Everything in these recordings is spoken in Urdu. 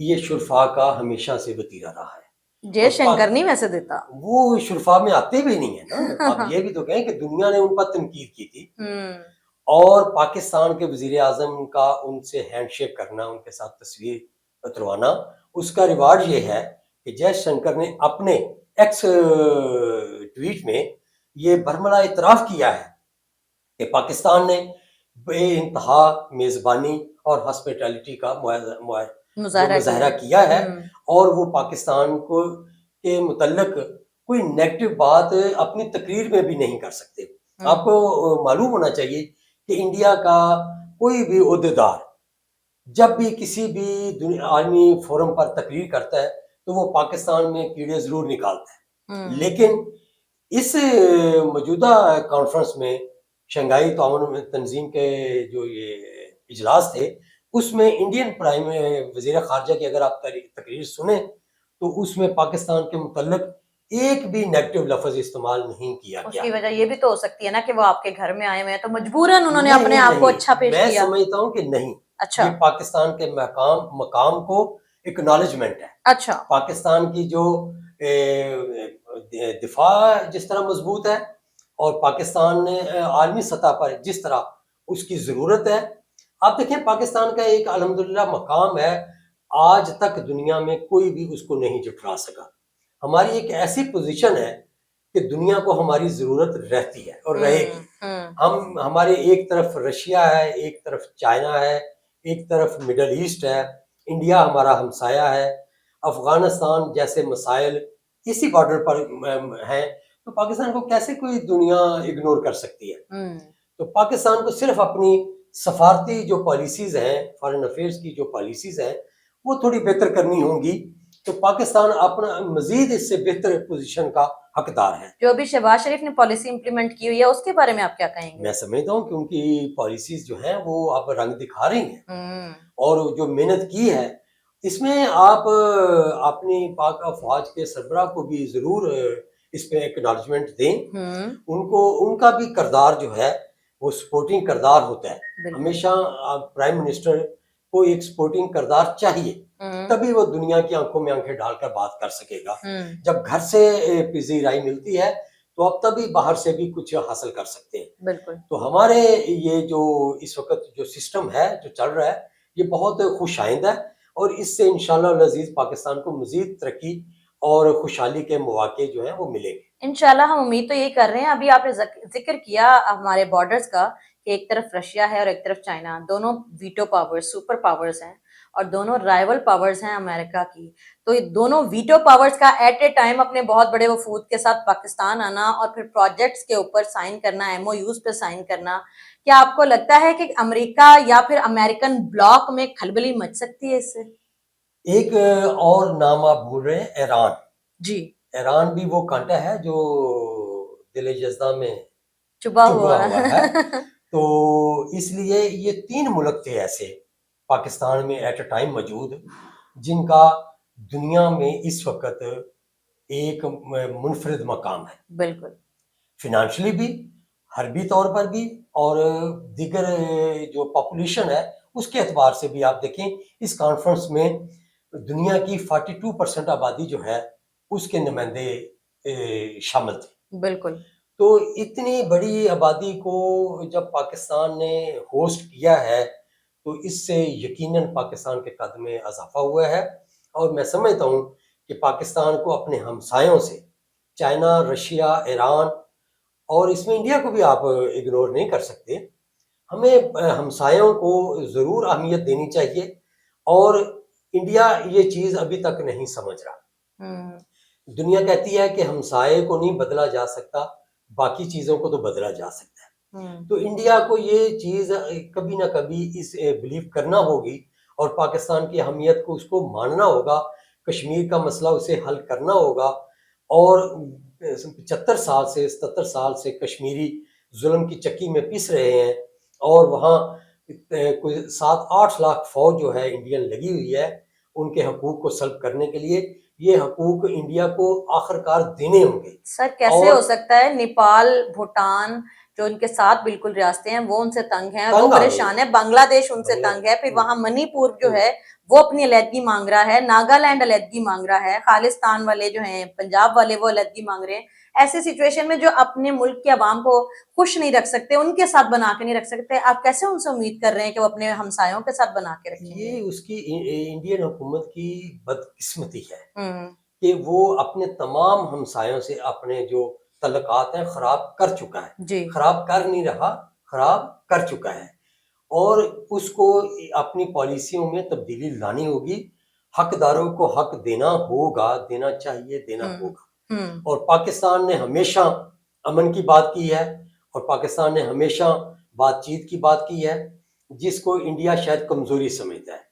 یہ شرفا کا ہمیشہ سے وتیرہ رہا ہے. جے شنکر نہیں ویسے دیتا. وہ شرفا میں آتے بھی نہیں ہیں نا. آپ یہ بھی تو کہیں کہ دنیا نے ان پر تنقید کی تھی, اور پاکستان کے وزیر اعظم کا ان سے ہینڈ شیک کرنا, ان کے ساتھ تصویر اتروانا, اس کا ریوارڈ یہ ہے کہ جے شنکر نے اپنے ایکس ٹویٹ میں یہ برملا اعتراف کیا ہے کہ پاکستان نے بے انتہا میزبانی اور ہاسپٹیلٹی کا مظاہرہ کیا ہے, اور وہ پاکستان کو کے متعلق کوئی نیگیٹو بات اپنی تقریر میں بھی نہیں کر سکتے. آپ کو معلوم ہونا چاہیے کہ انڈیا کا کوئی بھی عہدیدار جب بھی کسی بھی عالمی فورم پر تقریر کرتا ہے تو وہ پاکستان میں کیڑے ضرور نکالتا ہے. لیکن اس موجودہ کانفرنس میں شنگھائی تعاون تنظیم کے جو یہ اجلاس تھے, اس میں انڈین پرائم وزیر خارجہ کی اگر آپ تقریر سنیں تو اس میں پاکستان کے متعلق ایک بھی نیگیٹو لفظ استعمال نہیں کیا گیا. اس کی وجہ یہ بھی تو ہو سکتی ہے نا کہ وہ آپ کے گھر میں آئے ہوئے ہیں تو مجبوراً انہوں نے اپنے آپ کو اچھا پیش کیا. میں سمجھتا ہوں کہ نہیں, اچھا, یہ پاکستان کے مقام کو اکنالجمنٹ ہے. اچھا, پاکستان کی جو دفاع جس طرح مضبوط ہے, اور پاکستان نے عالمی سطح پر جس طرح اس کی ضرورت ہے. آپ دیکھیں پاکستان کا ایک الحمدللہ مقام ہے, آج تک دنیا میں کوئی بھی اس کو نہیں جھٹلا سکا. ہماری ایک ایسی پوزیشن ہے کہ دنیا کو ہماری ضرورت رہتی ہے اور رہے گی. ہمارے ایک طرف رشیا ہے, ایک طرف چائنا ہے, ایک طرف مڈل ایسٹ ہے, انڈیا ہمارا ہمسایہ ہے, افغانستان جیسے مسائل اسی بارڈر پر ہیں, تو پاکستان کو کیسے کوئی دنیا اگنور کر سکتی ہے؟ تو پاکستان کو صرف اپنی سفارتی جو پالیسیز ہیں, فارن افیئرز کی جو پالیسیز ہیں, وہ تھوڑی بہتر کرنی ہوں گی, تو پاکستان اپنا مزید اس سے بہتر پوزیشن کا حقدار ہے. جو ابھی شہباز شریف نے پالیسی امپلیمنٹ کی ہوئی ہے اس کے بارے میں آپ کیا کہیں گے؟ میں سمجھتا ہوں کہ ان کی پالیسیز جو ہیں وہ اب رنگ دکھا رہی ہیں, اور جو محنت کی ہے اس میں آپ اپنی پاک افواج کے سربراہ کو بھی ضرور اس پہ ایکنالجمنٹ دیں. ان کا بھی کردار جو ہے وہ سپورٹنگ کردار ہوتا ہے. ہمیشہ پرائم منسٹر کو ایک سپورٹنگ کردار چاہیے, تبھی وہ دنیا کی آنکھوں میں آنکھیں ڈال کر بات کر سکے گا. جب گھر سے پذیرائی ملتی ہے تو اب تبھی باہر سے بھی کچھ حاصل کر سکتے ہیں. بالکل. تو ہمارے یہ جو اس وقت جو سسٹم ہے جو چل رہا ہے یہ بہت خوش آئند ہے, اور اس سے انشاءاللہ العزیز پاکستان کو مزید ترقی اور خوشحالی کے مواقع جو ہیں وہ ملیں گے انشاءاللہ. ہم امید تو یہی کر رہے ہیں. ابھی آپ نے ذکر کیا ہمارے بارڈرز کا کہ ایک طرف رشیا ہے اور ایک طرف چائنا, دونوں ویٹو پاورز سپر پاورز ہیں اور دونوں رائیول پاورز ہیں امریکہ کی. تو یہ دونوں ویٹو پاورز کا ایٹ اے ٹائم اپنے بہت بڑے وفود کے ساتھ پاکستان آنا اور پھر پروجیکٹس کے اوپر سائن کرنا, ایم او یوز پہ سائن کرنا, کیا آپ کو لگتا ہے کہ امریکہ یا پھر امریکن بلاک میں کھلبلی مچ سکتی ہے اس سے؟ ایک اور نام آپ بول رہے ہیں, ایران. جی, ایران بھی وہ کانٹا ہے جو دل جزدہ میں چبا ہوا ہے. تو اس لیے یہ 3 ملک تھے ایسے پاکستان میں ایٹ اے ٹائم موجود, جن کا دنیا میں اس وقت ایک منفرد مقام ہے. بالکل. فنانشلی بھی, حربی طور پر بھی, اور دیگر جو پاپولیشن ہے اس کے اعتبار سے بھی. آپ دیکھیں اس کانفرنس میں دنیا کی 42% آبادی جو ہے اس کے نمائندے شامل تھے. بالکل. تو اتنی بڑی آبادی کو جب پاکستان نے ہوسٹ کیا ہے تو اس سے یقیناً پاکستان کے قد میں اضافہ ہوا ہے. اور میں سمجھتا ہوں کہ پاکستان کو اپنے ہمسایوں سے, چائنا, رشیا, ایران, اور اس میں انڈیا کو بھی آپ اگنور نہیں کر سکتے, ہمیں ہمسایوں کو ضرور اہمیت دینی چاہیے. اور انڈیا یہ چیز ابھی تک نہیں سمجھ رہا. دنیا کہتی ہے کہ ہمسائے کو نہیں بدلا جا سکتا, باقی چیزوں کو تو بدلا جا سکتا ہے. تو انڈیا کو یہ چیز کبھی نہ کبھی اس بلیو کرنا ہوگی, اور پاکستان کی اہمیت کو اس کو ماننا ہوگا. کشمیر کا مسئلہ اسے حل کرنا ہوگا, اور 75 سال سے 77 سال سے کشمیری ظلم کی چکی میں پس رہے ہیں, اور وہاں کوئی 7-8 لاکھ فوج جو ہے انڈین لگی ہوئی ہے ان کے حقوق کو سلب کرنے کے لیے. یہ حقوق انڈیا کو آخر کار دینے ہوں گے. سر کیسے ہو سکتا ہے؟ نیپال, بھوٹان جو ان کے ساتھ بالکل ریاستیں ہیں وہ ان سے تنگ ہیں, وہ پریشان ہے. بنگلہ دیش ان سے تنگ ہے. پھر وہاں منی پور جو ہے وہ اپنی علیحدگی مانگ رہا ہے، ناگالینڈ علیحدگی مانگ رہا ہے، خالستان والے جو ہیں پنجاب والے وہ علیحدگی مانگ رہے ہیں. ایسی سچویشن میں جو اپنے ملک کے عوام کو خوش نہیں رکھ سکتے، ان کے ساتھ بنا کے نہیں رکھ سکتے، آپ کیسے ان سے امید کر رہے ہیں کہ وہ اپنے ہمسایوں کے ساتھ بنا کے رکھیں گے؟ یہ اس کی انڈین حکومت کی بدقسمتی ہے ہوں کہ وہ اپنے تمام ہمسایوں سے اپنے جو تعلقات ہیں خراب کر چکا ہے. جی خراب کر نہیں رہا، خراب کر چکا ہے، اور اس کو اپنی پالیسیوں میں تبدیلی لانی ہوگی. حقداروں کو حق دینا ہوگا، دینا چاہیے، دینا ہوں ہوگا. ہوں اور پاکستان نے ہمیشہ امن کی بات کی ہے، اور پاکستان نے ہمیشہ بات چیت کی بات کی ہے، جس کو انڈیا شاید کمزوری سمجھتا ہے.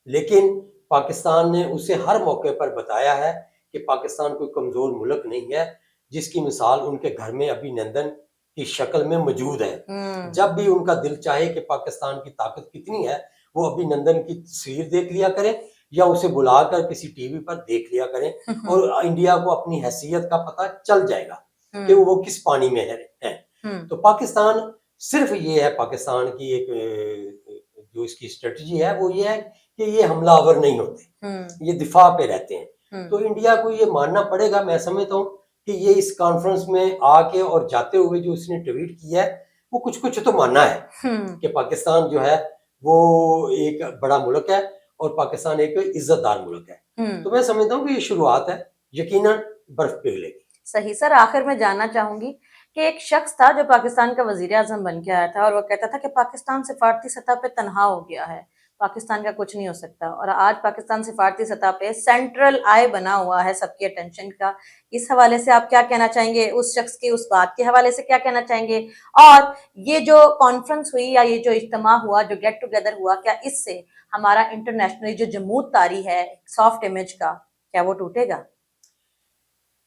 لیکن پاکستان نے اسے ہر موقع پر بتایا ہے کہ پاکستان کوئی کمزور ملک نہیں ہے، جس کی مثال ان کے گھر میں ابھی نندن کی شکل میں موجود ہے. ہوں جب بھی ان کا دل چاہے کہ پاکستان کی طاقت کتنی ہے، وہ ابھی نندن کی تصویر دیکھ لیا کریں یا اسے بلا کر کسی ٹی وی پر دیکھ لیا کریں، اور انڈیا کو اپنی حیثیت کا پتہ چل جائے گا کہ وہ کس پانی میں ہے. تو پاکستان صرف یہ ہے، پاکستان کی ایک جو اس کی اسٹریٹجی ہے وہ یہ ہے کہ یہ حملہ آور نہیں ہوتے، یہ دفاع پہ رہتے ہیں. تو انڈیا کو یہ ماننا پڑے گا، میں سمجھتا ہوں کہ یہ اس کانفرنس میں آ کے اور جاتے ہوئے جو اس نے ٹویٹ کیا ہے وہ کچھ تو ماننا ہے کہ پاکستان جو ہے وہ ایک بڑا ملک ہے اور پاکستان ایک عزت دار ملک ہے. تو میں سمجھتا ہوں کہ یہ شروعات ہے، یقیناً برف پگھلے گی. صحیح سر، آخر میں جاننا چاہوں گی کہ ایک شخص تھا جو پاکستان کا وزیر اعظم بن کے آیا تھا، اور وہ کہتا تھا کہ پاکستان سفارتی سطح پہ تنہا ہو گیا ہے، پاکستان کا کچھ نہیں ہو سکتا، اور آج پاکستان سفارتی سطح پہ سینٹرل آئی بنا ہوا ہے سب کی اٹینشن کا. اس حوالے سے آپ کیا کہنا چاہیں گے؟ اس شخص کی اس بات کے حوالے سے کیا کہنا چاہیں گے؟ اور یہ جو کانفرنس ہوئی یا یہ جو اجتماع ہوا، جو گیٹ ٹوگیدر ہوا، کیا اس سے ہمارا انٹرنیشنلی جو جمود طاری ہے سافٹ امیج کا، کیا وہ ٹوٹے گا؟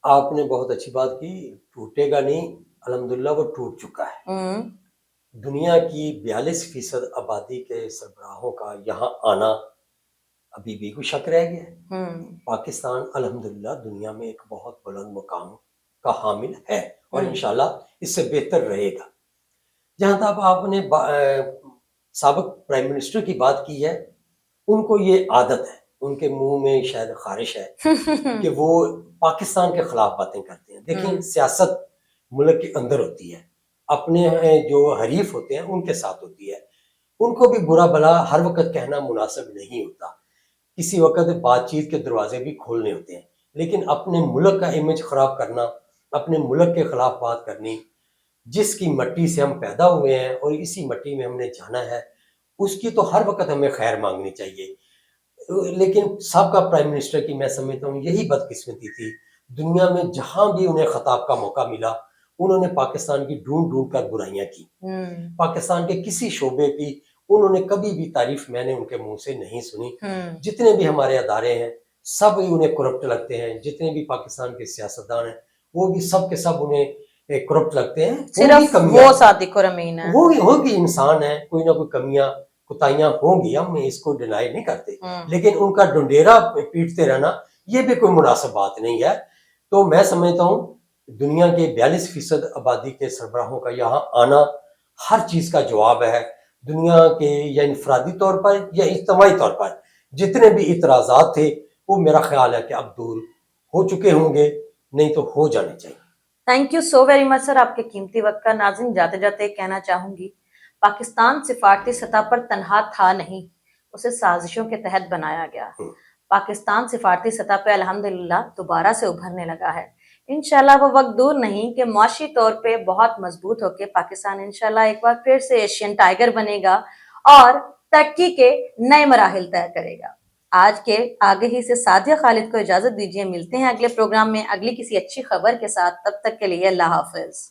آپ نے بہت اچھی بات کی. ٹوٹے گا نہیں، الحمدللہ وہ ٹوٹ چکا ہے. دنیا کی 42% آبادی کے سربراہوں کا یہاں آنا ابھی بھی کوئی شک رہ گیا ہے. پاکستان الحمدللہ دنیا میں ایک بہت بلند مقام کا حامل ہے، اور انشاءاللہ اس سے بہتر رہے گا. جہاں تک آپ نے سابق پرائم منسٹر کی بات کی ہے، ان کو یہ عادت ہے، ان کے منہ میں شاید خارش ہے کہ وہ پاکستان کے خلاف باتیں کرتے ہیں. دیکھیں، سیاست ملک کے اندر ہوتی ہے، اپنے جو حریف ہوتے ہیں ان کے ساتھ ہوتی ہے. ان کو بھی برا بھلا ہر وقت کہنا مناسب نہیں ہوتا، کسی وقت بات چیت کے دروازے بھی کھولنے ہوتے ہیں. لیکن اپنے ملک کا امیج خراب کرنا، اپنے ملک کے خلاف بات کرنی، جس کی مٹی سے ہم پیدا ہوئے ہیں اور اسی مٹی میں ہم نے جانا ہے، اس کی تو ہر وقت ہمیں خیر مانگنی چاہیے. لیکن سابقہ پرائم منسٹر کی میں سمجھتا ہوں یہی بدقسمتی تھی. دنیا میں جہاں بھی انہیں خطاب کا موقع ملا، انہوں نے پاکستان کی ڈھونڈ کر برائیاں کی. پاکستان کے کسی شعبے کی انہوں نے کبھی بھی تعریف میں نے ان کے منہ سے نہیں سنی. جتنے بھی ہمارے ادارے ہیں سب ہی انہیں کرپٹ لگتے ہیں، جتنے بھی پاکستان کے سیاستدان ہیں وہ بھی سب کے سب انہیں کرپٹ لگتے ہیں. صرف وہ صادق اور امین ہے، ہوگی، انسان ہے، کوئی نہ کوئی کمیاں کوتاہیاں ہوں گی، ہم اس کو ڈینائی نہیں کرتے. لیکن ان کا ڈنڈیرا پیٹتے رہنا یہ بھی کوئی مناسب بات نہیں ہے. تو میں سمجھتا ہوں دنیا کے 42% آبادی کے سربراہوں کا یہاں آنا ہر چیز کا جواب ہے. دنیا کے یا انفرادی طور پر یا اجتماعی طور پر جتنے بھی اعتراضات تھے وہ میرا خیال ہے کہ اب دور ہو چکے ہوں گے، نہیں تو ہو جانے چاہیے. Thank you so very much sir, آپ کے قیمتی وقت کا. ناظرین، جاتے جاتے کہنا چاہوں گی، پاکستان سفارتی سطح پر تنہا تھا نہیں، اسے سازشوں کے تحت بنایا گیا. پاکستان سفارتی سطح پہ الحمدللہ دوبارہ سے ابھرنے لگا ہے. انشاءاللہ وہ وقت دور نہیں کہ معاشی طور پہ بہت مضبوط ہو کے پاکستان انشاءاللہ ایک بار پھر سے ایشین ٹائیگر بنے گا اور ترقی کے نئے مراحل طے کرے گا. آج کے آگہی سے سعدیہ خالد کو اجازت دیجیے، ملتے ہیں اگلے پروگرام میں اگلی کسی اچھی خبر کے ساتھ. تب تک کے لیے اللہ حافظ.